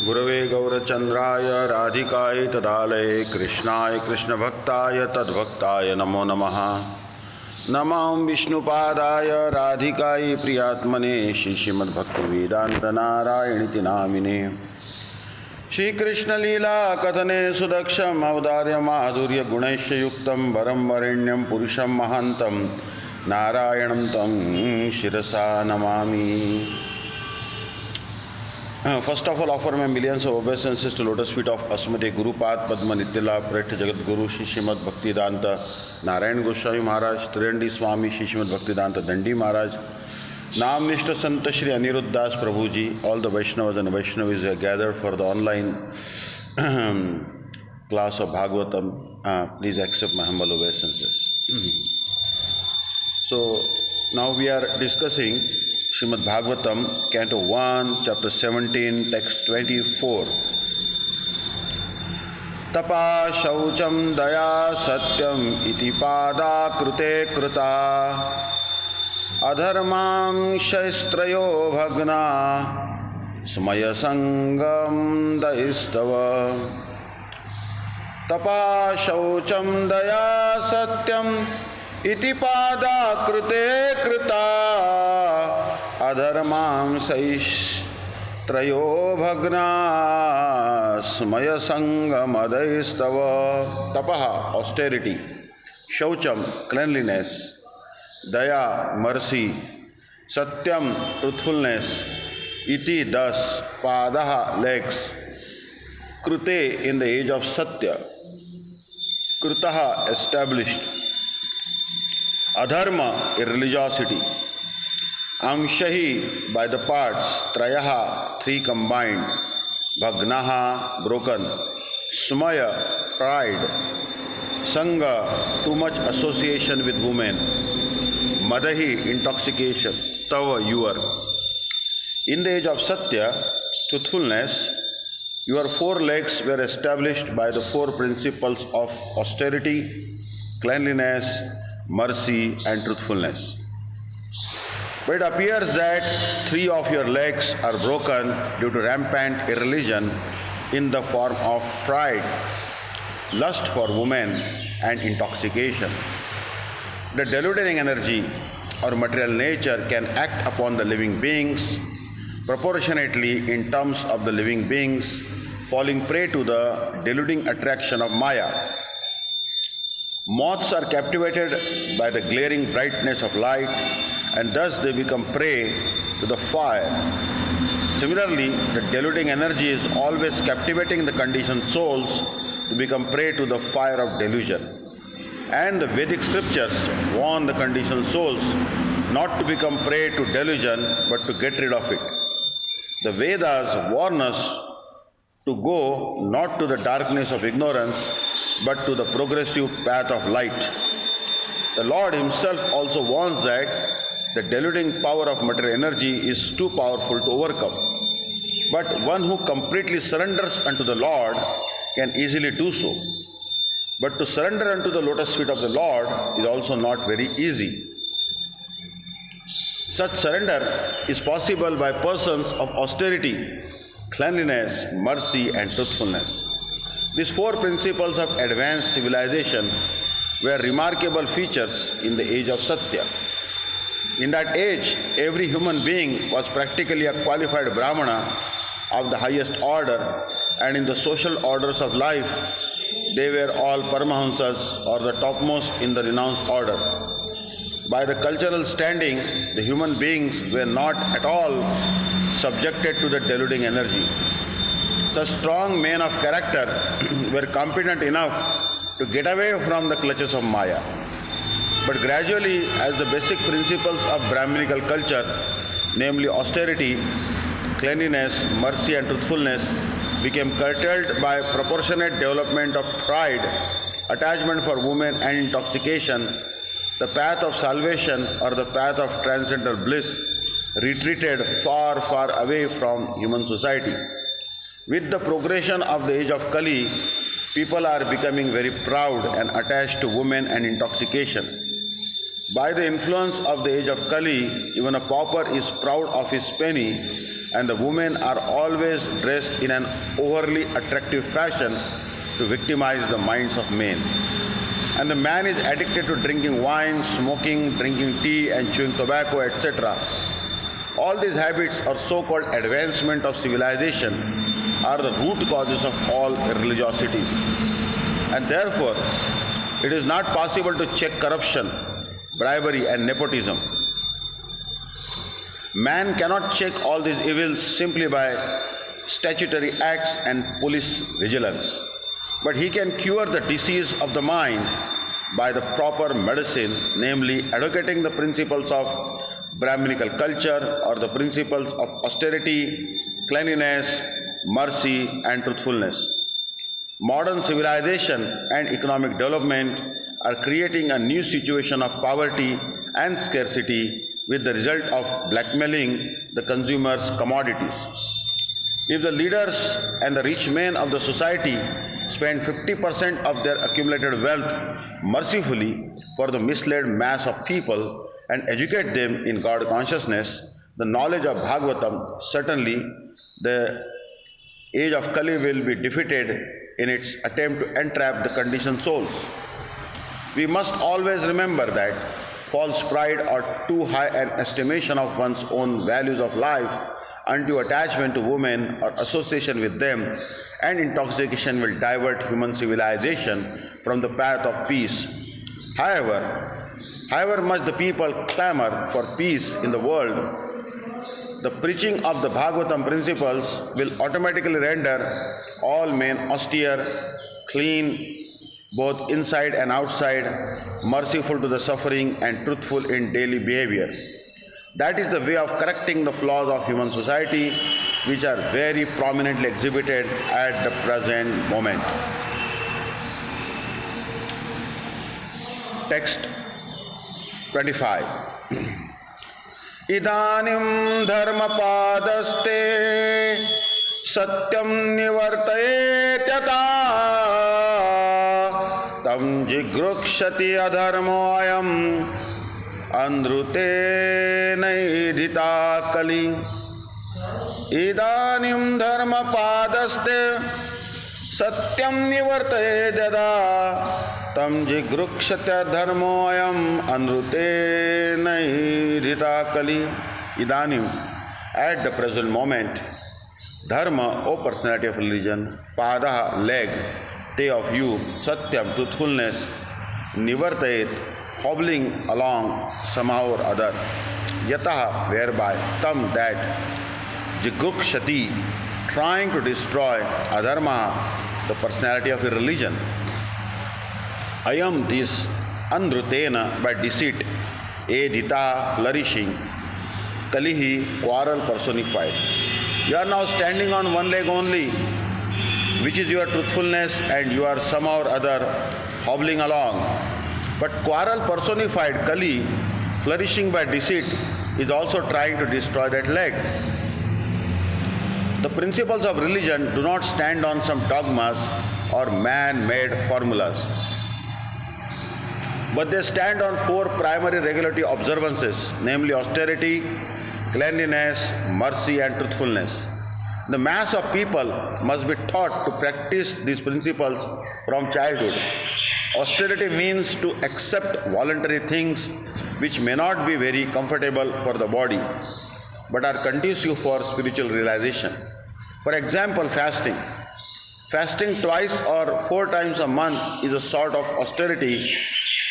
गुरवे गौरचंद्राय राधिकाय तदालये कृष्णाय कृष्णभक्ताय तद्भक्ताय नमो नमः। नमां विष्णुपादाय राधिकाय प्रियात्मने श्रीमद्भक्तिवेदान्तनारायणीति नामिने। श्रीकृष्णलीला कथने सुदक्षम् औदार्य माधुर्य गुणैश्च युक्तं वरं वरेण्यं पुरुषं महान्तं नारायणं तं शिरसा Namami. First of all, offer my millions of obeisances to lotus feet of Asmati Gurupath Padma Nityala Pret Jagat Guru Shri Srimad Bhaktivedanta Narayan Goswami Maharaj, Triyandi Swami Shri Srimad Bhaktivedanta Dandi Maharaj, Naam Nishta Sant Shri Aniruddhas Prabhuji, all the Vaishnavas and Vaishnavis who are gathered for the online class of Bhagavatam. Please accept my humble obeisances. So, now we are discussing Srimad Bhagavatam, Canto 1, Chapter 17, Text 24. Tapa shaucham daya satyam iti pada krute kruta adharmam shaistrayo bhagna smaya sangam daistava. Tapa shaucham daya satyam iti pada krute kruta adharmam saistrayo bhagna smaya sangam adaistava. Tapaha, austerity. Shaucham, cleanliness. Daya, mercy. Satyam, truthfulness. Iti, thus. Padaha, legs. Krute, in the age of Satya. Krutaha, established. Adharma, irreligiosity. Amshahi, by the parts. Trayaha, three combined. Bhagnaha, broken. Smaya, pride. Sangha, too much association with women. Madahi, intoxication. Tava, your. In the age of Satya, truthfulness, your four legs were established by the four principles of austerity, cleanliness, mercy and truthfulness. But it appears that three of your legs are broken due to rampant irreligion in the form of pride, lust for women and intoxication. The deluding energy or material nature can act upon the living beings proportionately in terms of the living beings falling prey to the deluding attraction of Maya. Moths are captivated by the glaring brightness of light and thus they become prey to the fire. Similarly, the deluding energy is always captivating the conditioned souls to become prey to the fire of delusion. And the Vedic scriptures warn the conditioned souls not to become prey to delusion but to get rid of it. The Vedas warn us to go not to the darkness of ignorance but to the progressive path of light. The Lord Himself also warns that the deluding power of material energy is too powerful to overcome. But one who completely surrenders unto the Lord can easily do so. But to surrender unto the lotus feet of the Lord is also not very easy. Such surrender is possible by persons of austerity, cleanliness, mercy and truthfulness. These four principles of advanced civilization were remarkable features in the age of Satya. In that age, every human being was practically a qualified Brahmana of the highest order, and in the social orders of life, they were all Paramahamsas or the topmost in the renounced order. By the cultural standing, the human beings were not at all subjected to the deluding energy. Such strong men of character were competent enough to get away from the clutches of Maya. But gradually, as the basic principles of Brahminical culture, namely austerity, cleanliness, mercy and truthfulness, became curtailed by proportionate development of pride, attachment for women and intoxication, the path of salvation or the path of transcendental bliss retreated far, far away from human society. With the progression of the age of Kali, people are becoming very proud and attached to women and intoxication. By the influence of the age of Kali, even a pauper is proud of his penny and the women are always dressed in an overly attractive fashion to victimize the minds of men. And the man is addicted to drinking wine, smoking, drinking tea, and chewing tobacco, etc. All these habits or so-called advancement of civilization are the root causes of all religiosities. And therefore, it is not possible to check corruption, bribery and nepotism. Man cannot check all these evils simply by statutory acts and police vigilance. But he can cure the disease of the mind by the proper medicine, namely advocating the principles of Brahminical culture or the principles of austerity, cleanliness, mercy and truthfulness. Modern civilization and economic development are creating a new situation of poverty and scarcity with the result of blackmailing the consumers' commodities. If the leaders and the rich men of the society spend 50% of their accumulated wealth mercifully for the misled mass of people and educate them in God consciousness, the knowledge of Bhagavatam, certainly the age of Kali will be defeated in its attempt to entrap the conditioned souls. We must always remember that false pride or too high an estimation of one's own values of life, undue attachment to women or association with them, and intoxication will divert human civilization from the path of peace. However much the people clamor for peace in the world, the preaching of the Bhagavatam principles will automatically render all men austere, clean, both inside and outside, merciful to the suffering and truthful in daily behavior. That is the way of correcting the flaws of human society, which are very prominently exhibited at the present moment. Text 25. Idanim dharmapadaste satyam nivartayet yata tam jigrukshati adharmoyam andrute naidhita kali. Idanim dharmapadaste satyam nivartayet yata tam jigrukshati adharmoyam andrute naidhita kali. Idanim, at the present moment, dharma, O personality of religion, padaha, leg, te of you, satyam, truthfulness, nivartayet, hobbling along somehow or other, yataha, whereby, tam, that, jigrukshati, trying to destroy, adharma, the personality of a religion. Ayam, this, andrutena, by deceit, edhita, flourishing, kalihi, quarrel personified. You are now standing on one leg only, which is your truthfulness, and you are somehow or other hobbling along. But quarrel personified, Kali, flourishing by deceit, is also trying to destroy that leg. The principles of religion do not stand on some dogmas or man-made formulas, but they stand on four primary regulatory observances, namely austerity, cleanliness, mercy and truthfulness. The mass of people must be taught to practice these principles from childhood. Austerity means to accept voluntary things which may not be very comfortable for the body, but are conducive for spiritual realization. For example, fasting. Fasting twice or 4 times a month is a sort of austerity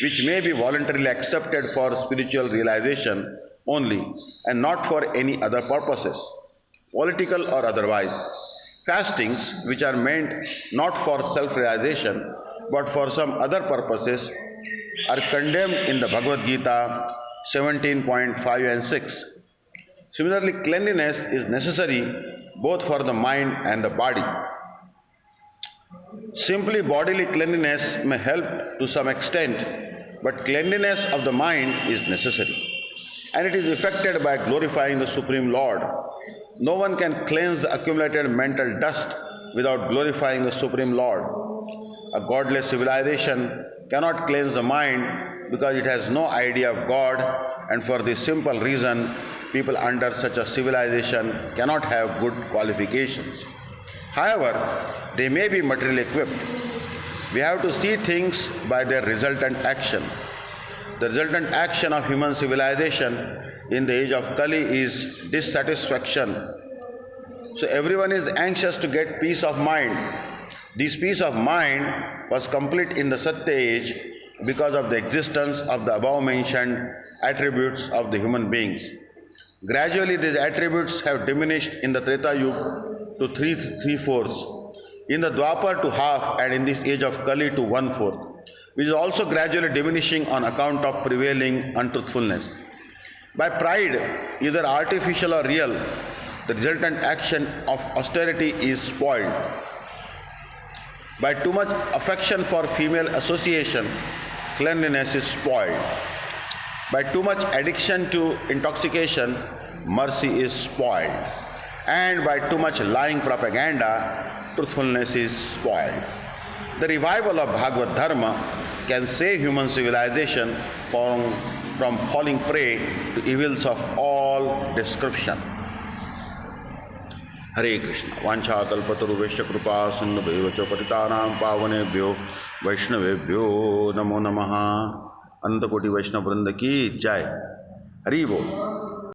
which may be voluntarily accepted for spiritual realization only and not for any other purposes, political or otherwise. Fastings, which are meant not for self-realization but for some other purposes, are condemned in the Bhagavad Gita 17.5 and 6. Similarly, cleanliness is necessary both for the mind and the body. Simply bodily cleanliness may help to some extent, but cleanliness of the mind is necessary, and it is effected by glorifying the Supreme Lord. No one can cleanse the accumulated mental dust without glorifying the Supreme Lord. A godless civilization cannot cleanse the mind because it has no idea of God, and for this simple reason, people under such a civilization cannot have good qualifications. However, they may be materially equipped. We have to see things by their resultant action. The resultant action of human civilization in the age of Kali is dissatisfaction. So everyone is anxious to get peace of mind. This peace of mind was complete in the Satya age because of the existence of the above mentioned attributes of the human beings. Gradually these attributes have diminished in the Treta Yuga to three-fourths, in the Dwapar to half, and in this age of Kali to one-fourth, which is also gradually diminishing on account of prevailing untruthfulness. By pride, either artificial or real, the resultant action of austerity is spoiled. By too much affection for female association, cleanliness is spoiled. By too much addiction to intoxication, mercy is spoiled. And by too much lying propaganda, truthfulness is spoiled. The revival of Bhagavad Dharma can save human civilization from falling prey to evils of all description. Hare Krishna. Vancha kalpataruvyasya kripa sindhubheva cha patitanam pavanebhyo vaishnavebhyo namo namaha. Ananta Koti Vaishnava Vrinda ki jai. Hari Bol.